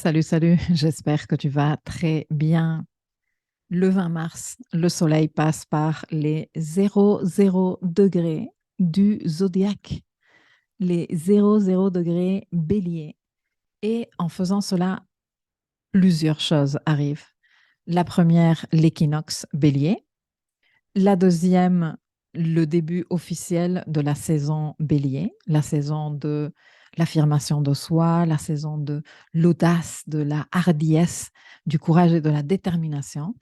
Salut, salut, j'espère que tu vas très bien. Le 20 mars, le soleil passe par les 00 degrés du zodiaque, les 00 degrés bélier. Et en faisant cela, plusieurs choses arrivent. La première, l'équinoxe bélier. La deuxième, le début officiel de la saison bélier, la saison de l'affirmation de soi, la saison de l'audace, de la hardiesse, du courage et de la détermination,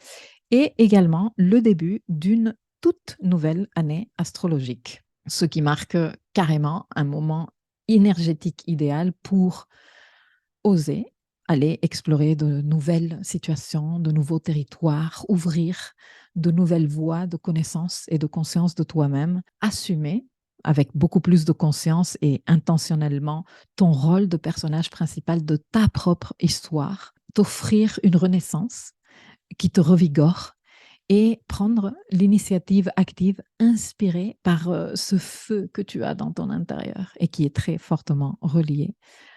et également le début d'une toute nouvelle année astrologique, ce qui marque carrément un moment énergétique idéal pour oser aller explorer de nouvelles situations, de nouveaux territoires, ouvrir de nouvelles voies de connaissance et de conscience de toi-même, assumer avec beaucoup plus de conscience et intentionnellement ton rôle de personnage principal de ta propre histoire, t'offrir une renaissance qui te revigore et prendre l'initiative active inspirée par ce feu que tu as dans ton intérieur et qui est très fortement relié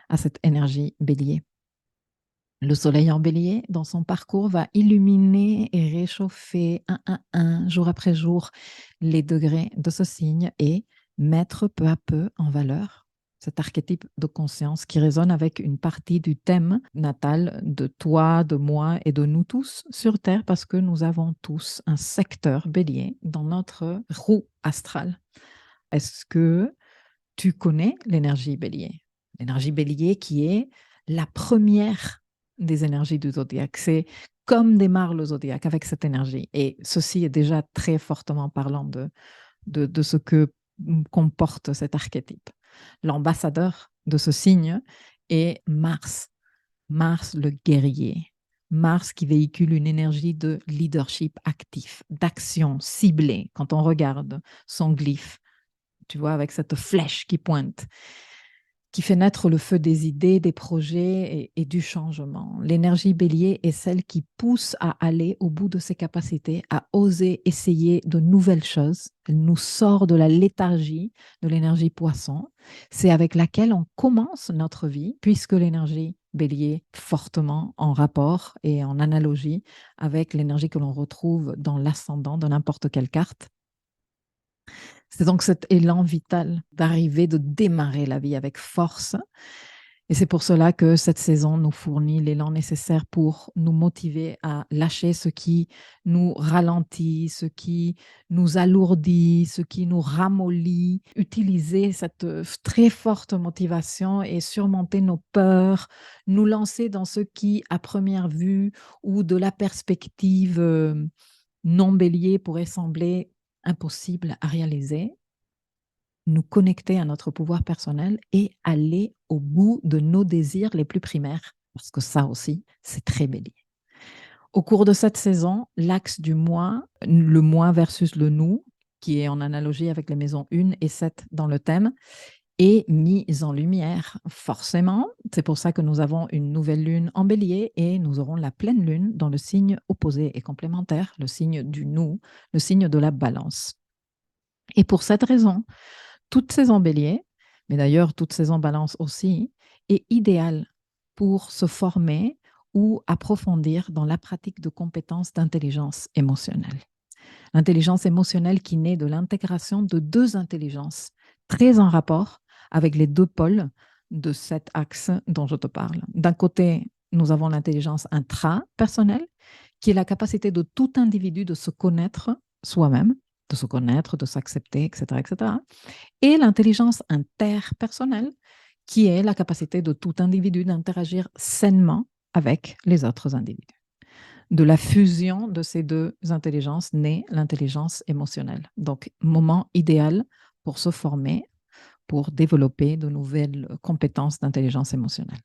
à cette énergie bélier. Le soleil en bélier, dans son parcours, va illuminer et réchauffer jour après jour, les degrés de ce signe et mettre peu à peu en valeur cet archétype de conscience qui résonne avec une partie du thème natal de toi, de moi et de nous tous sur Terre, parce que nous avons tous un secteur bélier dans notre roue astrale. Est-ce que tu connais l'énergie bélier? L'énergie bélier qui est la première des énergies du zodiaque. C'est comme démarre le zodiaque avec cette énergie. Et ceci est déjà très fortement parlant de ce que comporte cet archétype. L'ambassadeur de ce signe est Mars. Mars, le guerrier. Mars qui véhicule une énergie de leadership actif, d'action ciblée. Quand on regarde son glyphe, tu vois, avec cette flèche qui pointe, qui fait naître le feu des idées, des projets et du changement. L'énergie bélier est celle qui pousse à aller au bout de ses capacités, à oser essayer de nouvelles choses. Elle nous sort de la léthargie de l'énergie poisson. C'est avec laquelle on commence notre vie, puisque l'énergie bélier fortement en rapport et en analogie avec l'énergie que l'on retrouve dans l'ascendant de n'importe quelle carte. C'est donc cet élan vital d'arriver, de démarrer la vie avec force. Et c'est pour cela que cette saison nous fournit l'élan nécessaire pour nous motiver à lâcher ce qui nous ralentit, ce qui nous alourdit, ce qui nous ramollit, utiliser cette très forte motivation et surmonter nos peurs, nous lancer dans ce qui, à première vue ou de la perspective non bélier, pourrait sembler impossible à réaliser, nous connecter à notre pouvoir personnel et aller au bout de nos désirs les plus primaires, parce que ça aussi, c'est très bélier. Au cours de cette saison, l'axe du moi, le moi versus le nous, qui est en analogie avec les maisons 1 et 7 dans le thème, est mis en lumière, forcément. C'est pour ça que nous avons une nouvelle lune en bélier et nous aurons la pleine lune dans le signe opposé et complémentaire, le signe du nous, le signe de la balance. Et pour cette raison, toute saison bélier, mais d'ailleurs toute saison balance aussi, est idéale pour se former ou approfondir dans la pratique de compétences d'intelligence émotionnelle. L'intelligence émotionnelle qui naît de l'intégration de deux intelligences très en rapport avec les deux pôles de cet axe dont je te parle. D'un côté, nous avons l'intelligence intrapersonnelle, qui est la capacité de tout individu de se connaître soi-même, de se connaître, de s'accepter, etc., etc. Et l'intelligence interpersonnelle, qui est la capacité de tout individu d'interagir sainement avec les autres individus. De la fusion de ces deux intelligences naît l'intelligence émotionnelle. Donc, moment idéal pour se former, pour développer de nouvelles compétences d'intelligence émotionnelle.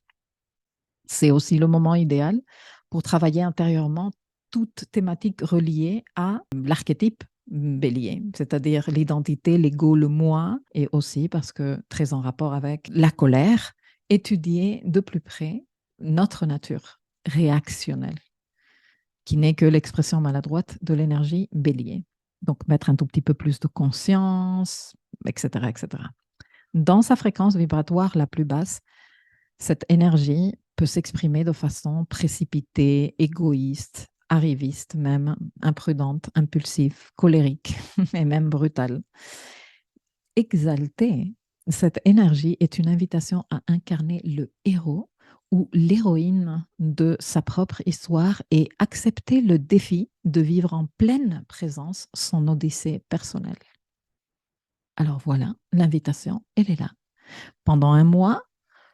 C'est aussi le moment idéal pour travailler intérieurement toute thématique reliée à l'archétype bélier, c'est-à-dire l'identité, l'ego, le moi, et aussi parce que très en rapport avec la colère, étudier de plus près notre nature réactionnelle, qui n'est que l'expression maladroite de l'énergie bélier. Donc, mettre un tout petit peu plus de conscience, etc., etc. Dans sa fréquence vibratoire la plus basse, cette énergie peut s'exprimer de façon précipitée, égoïste, arriviste même, imprudente, impulsive, colérique et même brutale. Exalter cette énergie est une invitation à incarner le héros ou l'héroïne de sa propre histoire et accepter le défi de vivre en pleine présence son odyssée personnelle. Alors voilà, l'invitation, elle est là. Pendant un mois,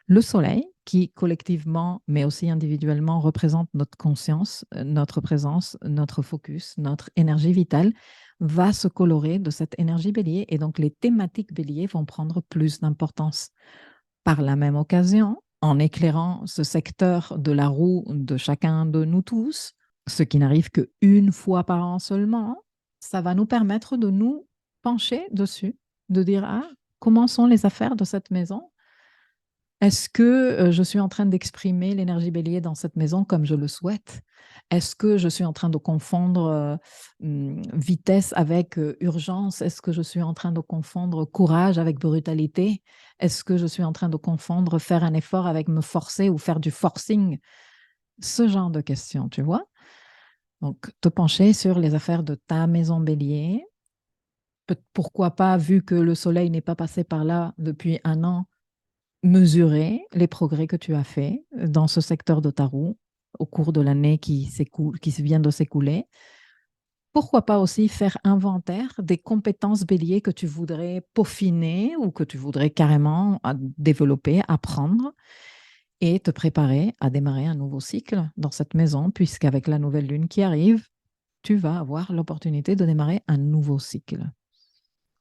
le soleil, qui collectivement, mais aussi individuellement, représente notre conscience, notre présence, notre focus, notre énergie vitale, va se colorer de cette énergie bélier et donc les thématiques bélier vont prendre plus d'importance. Par la même occasion, en éclairant ce secteur de la roue de chacun de nous tous, ce qui n'arrive qu'une fois par an seulement, ça va nous permettre de nous pencher dessus, de dire, ah, comment sont les affaires de cette maison? Est-ce que je suis en train d'exprimer l'énergie bélier dans cette maison comme je le souhaite? Est-ce que je suis en train de confondre vitesse avec urgence? Est-ce que je suis en train de confondre courage avec brutalité? Est-ce que je suis en train de confondre faire un effort avec me forcer ou faire du forcing? Ce genre de questions, tu vois? Donc, te pencher sur les affaires de ta maison bélier. Pourquoi pas, vu que le soleil n'est pas passé par là depuis un an, mesurer les progrès que tu as faits dans ce secteur de ta roue au cours de l'année qui vient de s'écouler. Pourquoi pas aussi faire inventaire des compétences bélier que tu voudrais peaufiner ou que tu voudrais carrément développer, apprendre et te préparer à démarrer un nouveau cycle dans cette maison, puisqu'avec la nouvelle lune qui arrive, tu vas avoir l'opportunité de démarrer un nouveau cycle.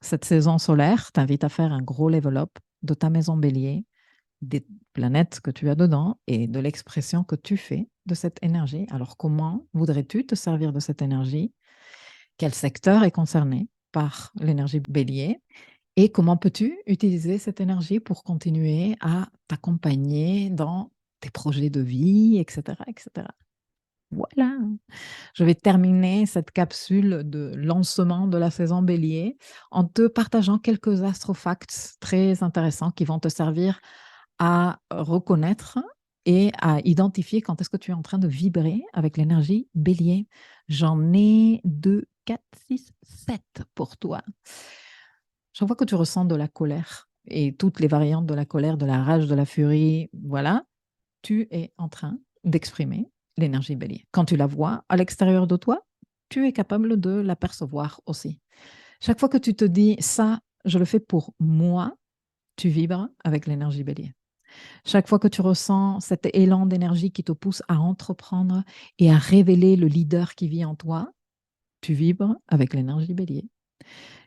Cette saison solaire t'invite à faire un gros level up de ta maison bélier, des planètes que tu as dedans et de l'expression que tu fais de cette énergie. Alors, comment voudrais-tu te servir de cette énergie? Quel secteur est concerné par l'énergie bélier? Et comment peux-tu utiliser cette énergie pour continuer à t'accompagner dans tes projets de vie, etc., etc. Voilà. Je vais terminer cette capsule de lancement de la saison bélier en te partageant quelques astrofacts très intéressants qui vont te servir à reconnaître et à identifier quand est-ce que tu es en train de vibrer avec l'énergie bélier. J'en ai 2, 4, 6, 7 pour toi. Je vois que tu ressens de la colère et toutes les variantes de la colère, de la rage, de la furie. Voilà, tu es en train d'exprimer l'énergie bélier. Quand tu la vois à l'extérieur de toi, tu es capable de l'apercevoir aussi. Chaque fois que tu te dis ça, je le fais pour moi, tu vibres avec l'énergie bélier. Chaque fois que tu ressens cet élan d'énergie qui te pousse à entreprendre et à révéler le leader qui vit en toi, tu vibres avec l'énergie bélier.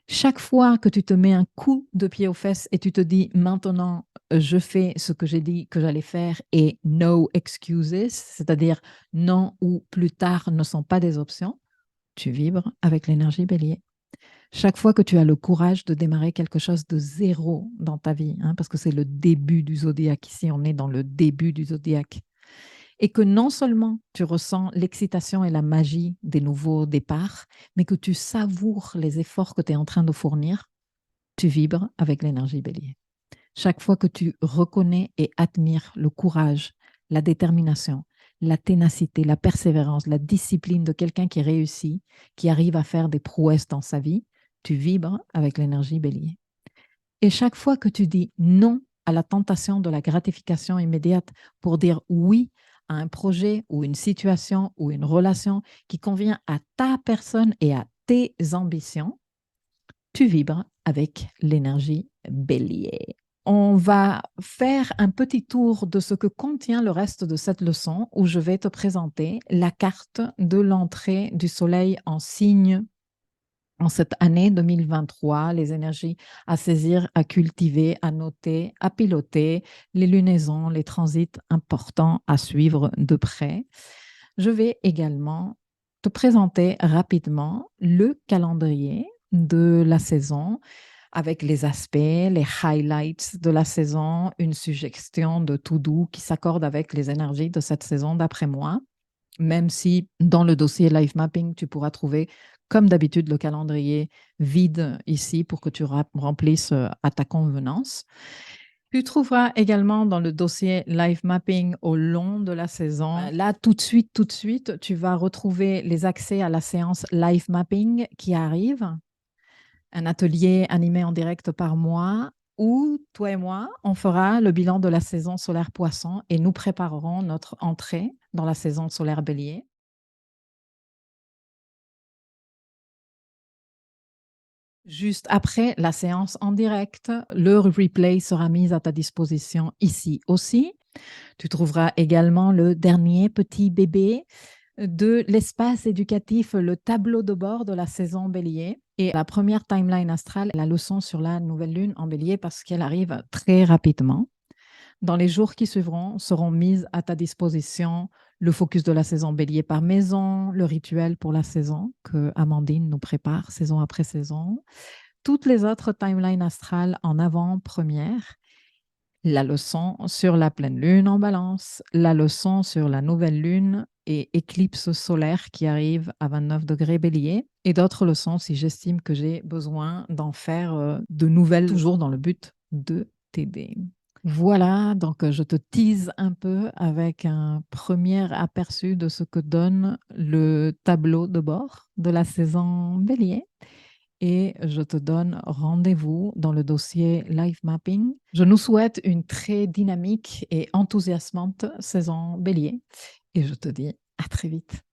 Chaque fois que tu te mets un coup de pied aux fesses et tu te dis maintenant, je fais ce que j'ai dit que j'allais faire et no excuses, c'est-à-dire non ou plus tard ne sont pas des options, tu vibres avec l'énergie bélier. Chaque fois que tu as le courage de démarrer quelque chose de zéro dans ta vie, parce que c'est le début du zodiaque, ici on est dans le début du zodiaque, et que non seulement tu ressens l'excitation et la magie des nouveaux départs, mais que tu savoures les efforts que tu es en train de fournir, tu vibres avec l'énergie bélier. Chaque fois que tu reconnais et admires le courage, la détermination, la ténacité, la persévérance, la discipline de quelqu'un qui réussit, qui arrive à faire des prouesses dans sa vie, tu vibres avec l'énergie bélier. Et chaque fois que tu dis non à la tentation de la gratification immédiate pour dire oui à un projet ou une situation ou une relation qui convient à ta personne et à tes ambitions, tu vibres avec l'énergie bélier. On va faire un petit tour de ce que contient le reste de cette leçon où je vais te présenter la carte de l'entrée du soleil en signe en cette année 2023, les énergies à saisir, à cultiver, à noter, à piloter, les lunaisons, les transits importants à suivre de près. Je vais également te présenter rapidement le calendrier de la saison avec les aspects, les highlights de la saison, une suggestion de to-do qui s'accorde avec les énergies de cette saison d'après moi. Même si dans le dossier Life Mapping, tu pourras trouver, comme d'habitude, le calendrier vide ici pour que tu remplisses à ta convenance. Tu trouveras également dans le dossier Live Mapping au long de la saison. Là, tout de suite, tu vas retrouver les accès à la séance Live Mapping qui arrive, un atelier animé en direct par moi où toi et moi, on fera le bilan de la saison solaire Poisson et nous préparerons notre entrée dans la saison solaire Bélier. Juste après la séance en direct, le replay sera mis à ta disposition ici aussi. Tu trouveras également le dernier petit bébé de l'espace éducatif, le tableau de bord de la saison Bélier et la première timeline astrale, la leçon sur la nouvelle lune en Bélier parce qu'elle arrive très rapidement. Dans les jours qui suivront, seront mises à ta disposition le focus de la saison Bélier par maison, le rituel pour la saison que Amandine nous prépare saison après saison, toutes les autres timelines astrales en avant-première, la leçon sur la pleine lune en balance, la leçon sur la nouvelle lune et éclipse solaire qui arrive à 29 degrés bélier, et d'autres leçons si j'estime que j'ai besoin d'en faire de nouvelles, toujours dans le but de t'aider. Voilà, donc je te tease un peu avec un premier aperçu de ce que donne le tableau de bord de la saison bélier et je te donne rendez-vous dans le dossier Live Mapping. Je nous souhaite une très dynamique et enthousiasmante saison bélier et je te dis à très vite.